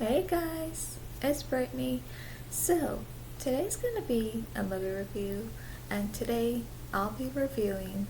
Hey guys, it's Brittany. So, today's going to be a movie review, and today I'll be reviewing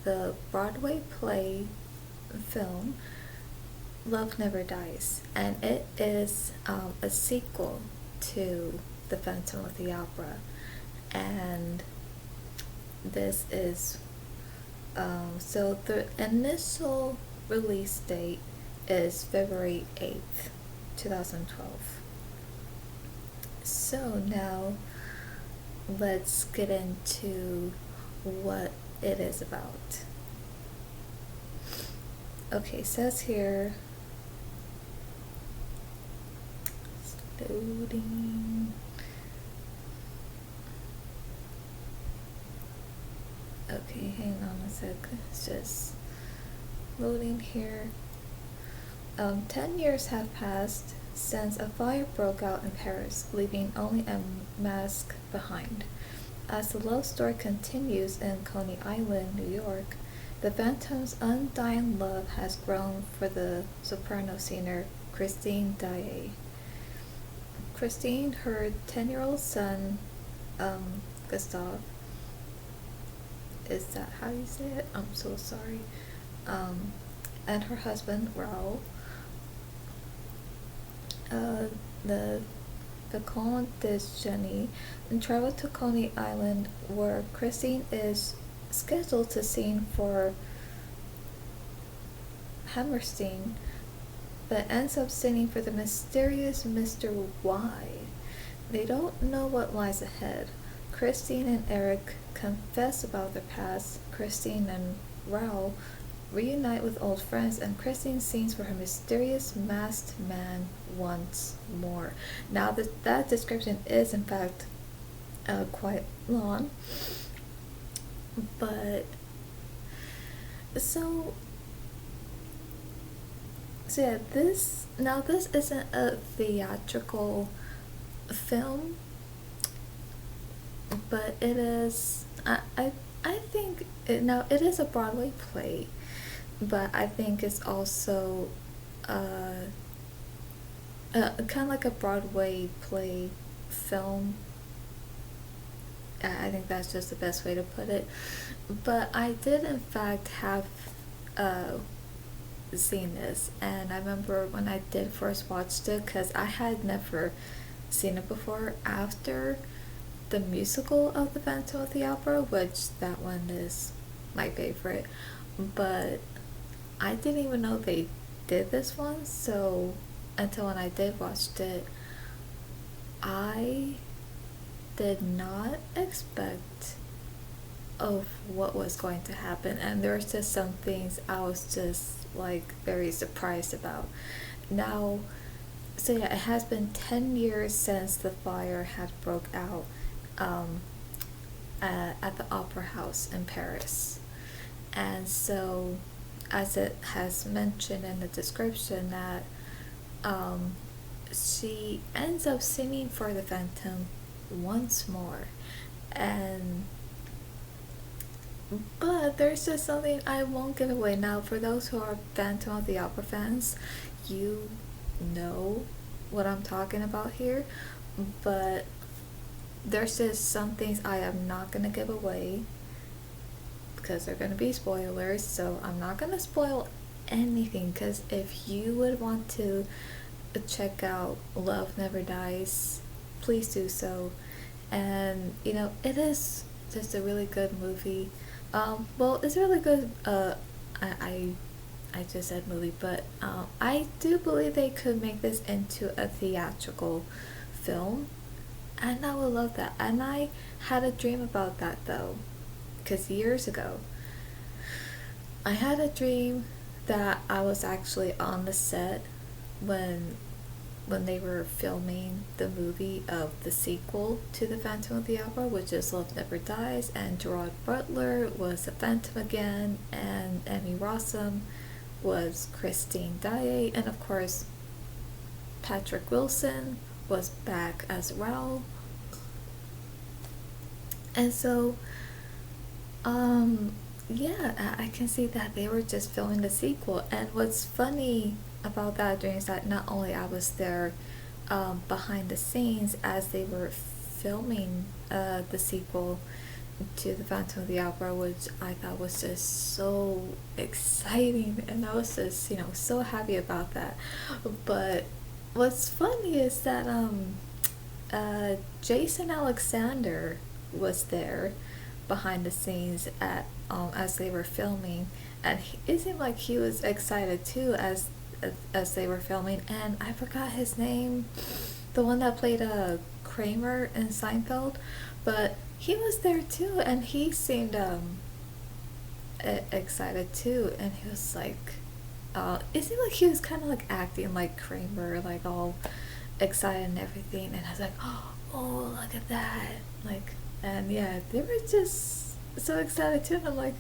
the Broadway play film Love Never Dies, and it is a sequel to The Phantom of the Opera. And this is so the initial release date is February 8th, 2012. So now let's get into what it is about. Okay, says here, loading. Okay, hang on a sec. It's just loading here. 10 years have passed since a fire broke out in Paris, leaving only a mask behind. As the love story continues in Coney Island, New York, the Phantom's undying love has grown for the soprano singer Christine Daae. Christine, her 10-year-old son, Gustav, is that how you say it? I'm so sorry. And her husband, Raoul, the Vicomte de Genie, travel to Coney Island, where Christine is scheduled to sing for Hammerstein, but ends up singing for the mysterious Mr. Y. They don't know what lies ahead. Christine and Eric confess about their past. Christine and Raoul reunite with old friends, and Christine sings for her mysterious masked man once more. Now, that description is in fact quite long, but so yeah, this isn't a theatrical film, but it is. I think now it is a Broadway play, but I think it's also kind of like a Broadway play film. I think that's just the best way to put it. But I did in fact have seen this, and I remember when I did first watched it, because I had never seen it before after the musical of The Phantom of the Opera, which that one is my favorite, but I didn't even know they did this one, so until when I did watch it, I did not expect of what was going to happen, and there was just some things I was just like very surprised about. Now, so yeah, it has been 10 years since the fire had broke out at the Opera House in Paris. And so, as it has mentioned in the description, that she ends up singing for the Phantom once more. And but there's just something I won't give away. Now, for those who are Phantom of the Opera fans, you know what I'm talking about here, but there's just some things I am not going to give away because they're going to be spoilers, so I'm not going to spoil anything, because if you would want to check out Love Never Dies, please do so. And it is just a really good movie. Well, it's really good. I just said movie, but I do believe they could make this into a theatrical film, and I would love that. And I had a dream about that though, because years ago, I had a dream that I was actually on the set when they were filming the movie of the sequel to The Phantom of the Opera, which is Love Never Dies, and Gerard Butler was the Phantom again, and Emmy Rossum was Christine Daae, and of course Patrick Wilson was back as Raoul. And so yeah, I can see that they were just filming the sequel. And what's funny about that dream is that not only I was there behind the scenes as they were filming the sequel to the Phantom of the Opera, which I thought was just so exciting, and I was just so happy about that. But what's funny is that Jason Alexander was there behind the scenes at as they were filming, and it seemed like he was excited too as they were filming. And I forgot his name, the one that played Kramer in Seinfeld, but he was there too, and he seemed excited too, and he was like, it seemed like he was kind of like acting like Kramer, like all excited and everything, and I was like, oh, look at that, like, and yeah, they were just so excited too, and I'm like,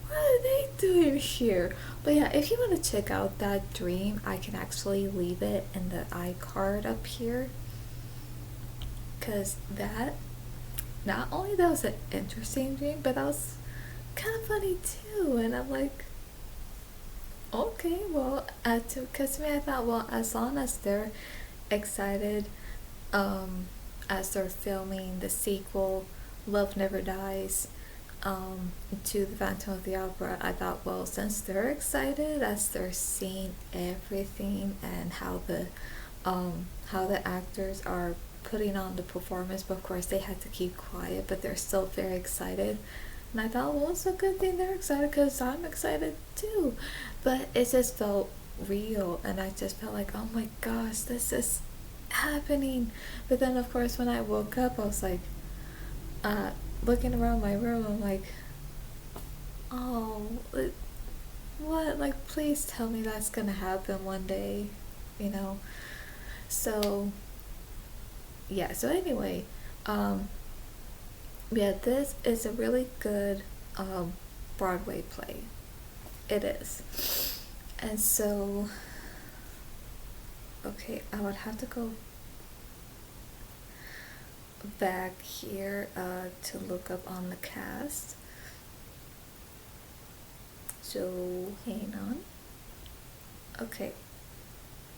what are they doing here? But yeah, if you want to check out that dream, I can actually leave it in the iCard up here, because that, not only that was an interesting dream, but that was kind of funny too, and I'm like, okay, well, because to me I thought, well, as long as they're excited, um, as they're filming the sequel, Love Never Dies, to the Phantom of the Opera, I thought, well, since they're excited as they're seeing everything and how the actors are putting on the performance, but of course they had to keep quiet, but they're still very excited. And I thought, well, it's a good thing they're excited because I'm excited too. But it just felt real, and I just felt like, oh my gosh, this is happening. But then, of course, when I woke up, I was like, looking around my room, I'm like, oh, what? Like, please tell me that's gonna happen one day, you know? So, yeah, so anyway, um, yeah, this is a really good Broadway play. It is. And so, okay, I would have to go back here to look up on the cast. So, hang on. Okay,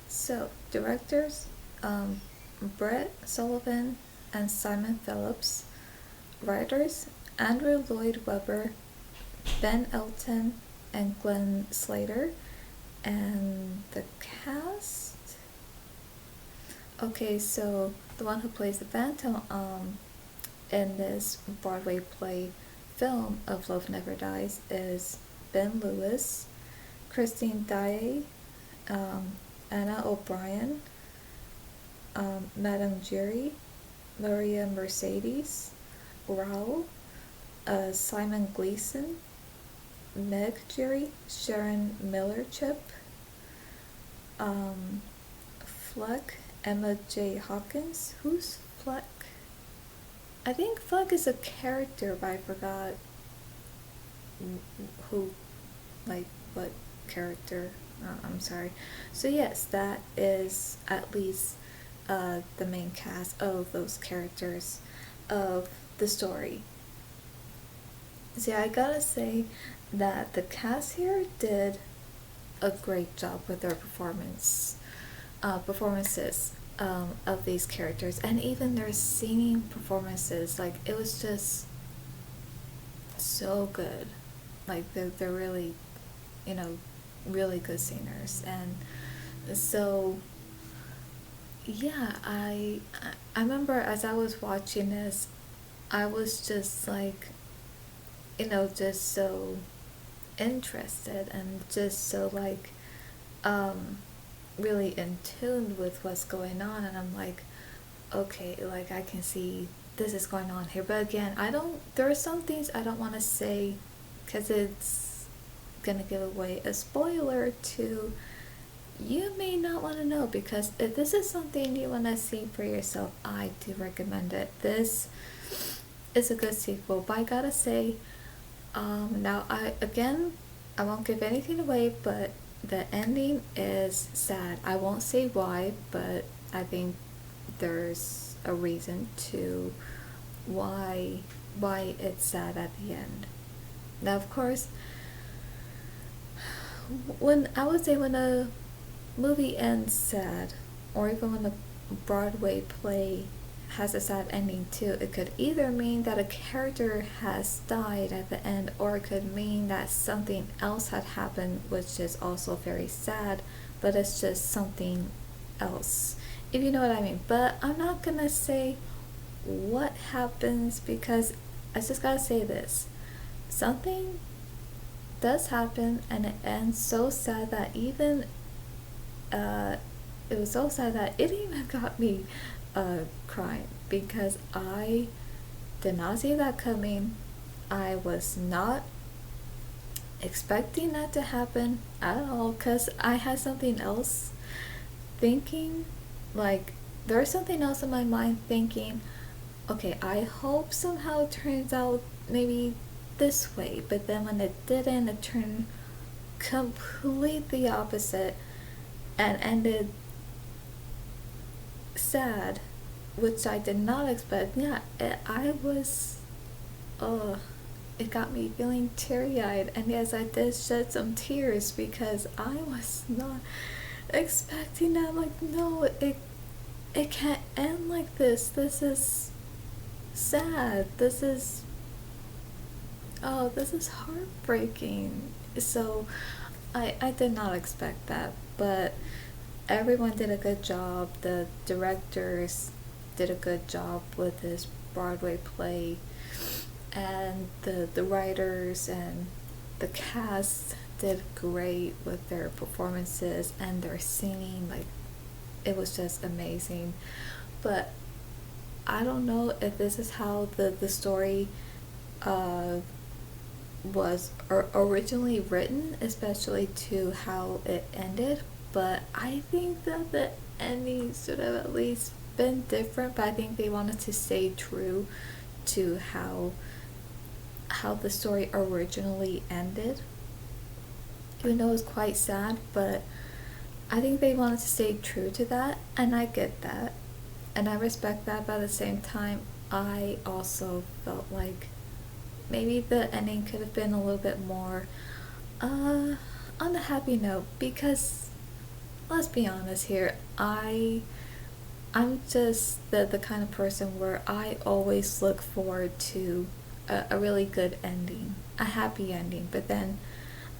so directors Brett Sullivan and Simon Phillips. Writers Andrew Lloyd Webber, Ben Elton, and Glenn Slater. And the cast? Okay, so the one who plays the Phantom in this Broadway play film of Love Never Dies is Ben Lewis, Christine Daae, Anna O'Brien, Madame Jury, Maria Mercedes, Raoul, Simon Gleason, Meg Jury, Sharon Miller-Chip, Fleck, Emma J. Hawkins. Who's Fleck? I think Fleck is a character, but I forgot who, like, what character. I'm sorry. So yes, that is at least the main cast of those characters of the story. So yeah, I gotta say that the cast here did a great job with their performances of these characters, and even their singing performances. Like, it was just so good. Like, they're really, really good singers. And so yeah, I remember as I was watching this, I was just like, just so interested and just so like really in tune with what's going on, and I'm like, okay, like, I can see this is going on here. But again, there are some things I don't want to say because it's gonna give away a spoiler to you may not want to know, because if this is something you want to see for yourself, I do recommend it. This is a good sequel, but I gotta say, now I won't give anything away, but the ending is sad. I won't say why, but I think there's a reason to why it's sad at the end. Now, of course, when I would say when a movie ends sad, or even when a Broadway play has a sad ending too, it could either mean that a character has died at the end, or it could mean that something else had happened, which is also very sad, but it's just something else, if you know what I mean. But I'm not gonna say what happens because I just gotta say this. Something does happen and it ends so sad that even uh, it was so sad that it even got me crying because I did not see that coming. I was not expecting that to happen at all because I had something else thinking. Like, there's something else in my mind thinking, okay, I hope somehow it turns out maybe this way. But then when it didn't, it turned completely opposite and ended sad, which I did not expect. Yeah, I was, it got me feeling teary eyed. And yes, I did shed some tears because I was not expecting that. I'm like, no, it can't end like this. This is sad. This is heartbreaking. So I did not expect that, but everyone did a good job. The directors did a good job with this Broadway play, and the writers and the cast did great with their performances and their singing. Like, it was just amazing. But I don't know if this is how the story uh, was originally written, especially to how it ended. But I think that the ending should have at least been different. But I think they wanted to stay true to how the story originally ended. Even though it was quite sad, but I think they wanted to stay true to that, and I get that. And I respect that, but at the same time, I also felt like maybe the ending could have been a little bit more on a happy note because let's be honest here, I'm just the kind of person where I always look forward to a really good ending, a happy ending. But then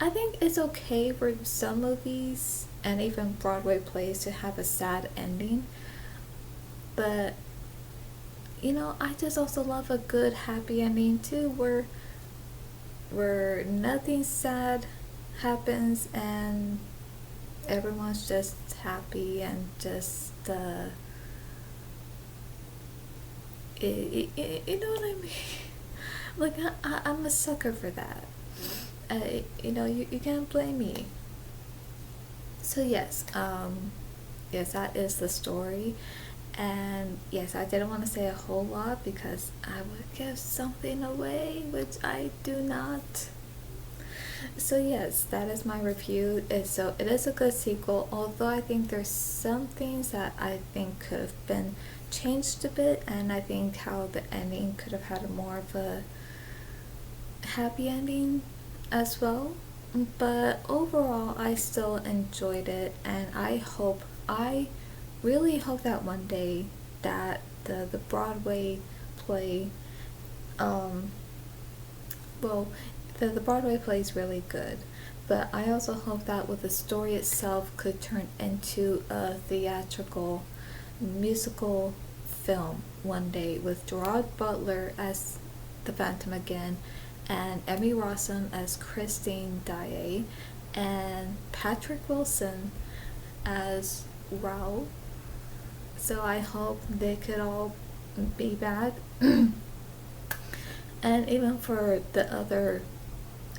I think it's okay for some movies and even Broadway plays to have a sad ending. But I just also love a good happy ending too, where nothing sad happens and everyone's just happy and just you know what I mean? Like, I'm a sucker for that. You can't blame me. So yes, yes, that is the story. And yes, I didn't want to say a whole lot because I would give something away, which I do not. So yes, that is my review. So it is a good sequel, although I think there's some things that I think could have been changed a bit, and I think how the ending could have had a more of a happy ending as well. But overall, I still enjoyed it, and I really hope that one day that the Broadway play, um, well, the Broadway play is really good, but I also hope that with the story itself could turn into a theatrical musical film one day with Gerard Butler as the Phantom again, and Emmy Rossum as Christine Daae, and Patrick Wilson as Raoul. So I hope they could all be back. And even for the other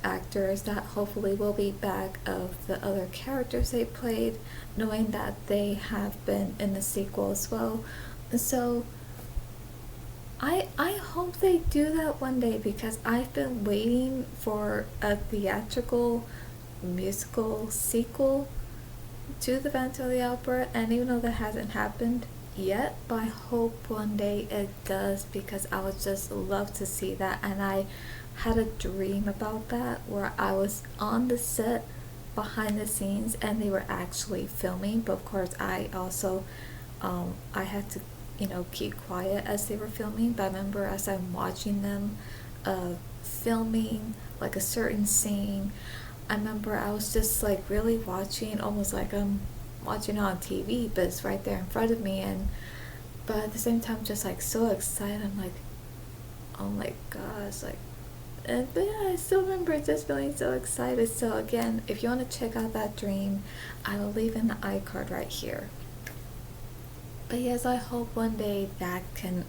actors that hopefully will be back, of the other characters they played, knowing that they have been in the sequel as well. So I hope they do that one day because I've been waiting for a theatrical musical sequel to the Phantom of the Opera, and even though that hasn't happened yet, but I hope one day it does because I would just love to see that. And I had a dream about that where I was on the set behind the scenes and they were actually filming, but of course I also I had to, keep quiet as they were filming. But I remember as I'm watching them filming like a certain scene, I remember I was just like really watching, almost like I'm watching it on TV, but it's right there in front of me. And but at the same time, just like so excited. I'm like, oh my gosh, like. And but yeah, I still remember just feeling so excited. So again, if you want to check out that dream, I will leave in the iCard right here. But yes, I hope one day that can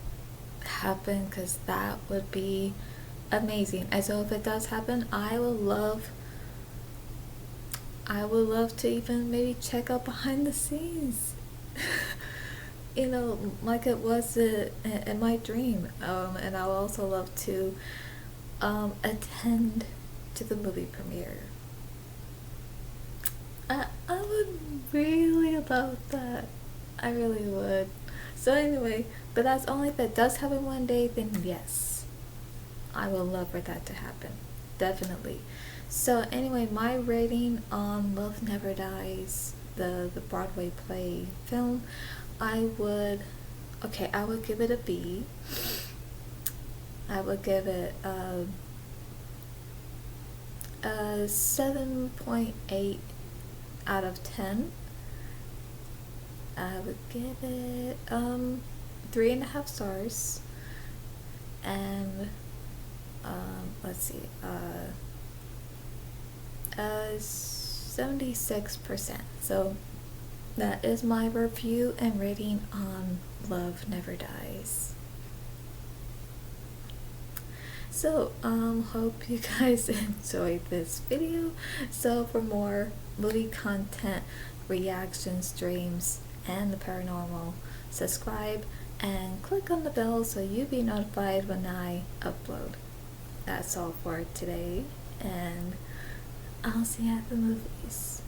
happen, because that would be amazing. And so if it does happen, I would love to even maybe check out behind the scenes. Like it was in my dream. And I would also love to attend to the movie premiere. I would really love that. I really would. So anyway, but that's only if it does happen one day, then yes, I would love for that to happen. Definitely. So anyway, my rating on Love Never Dies, the Broadway play film, I would give it a B. I would give it a 7.8 out of 10. I would give it 3.5 stars, and let's see, 76%. So that is my review and rating on Love Never Dies. So hope you guys enjoyed this video. So for more movie content, reactions, dreams, and the paranormal, subscribe and click on the bell so you'll be notified when I upload. That's all for today, and I'll see you at the movies.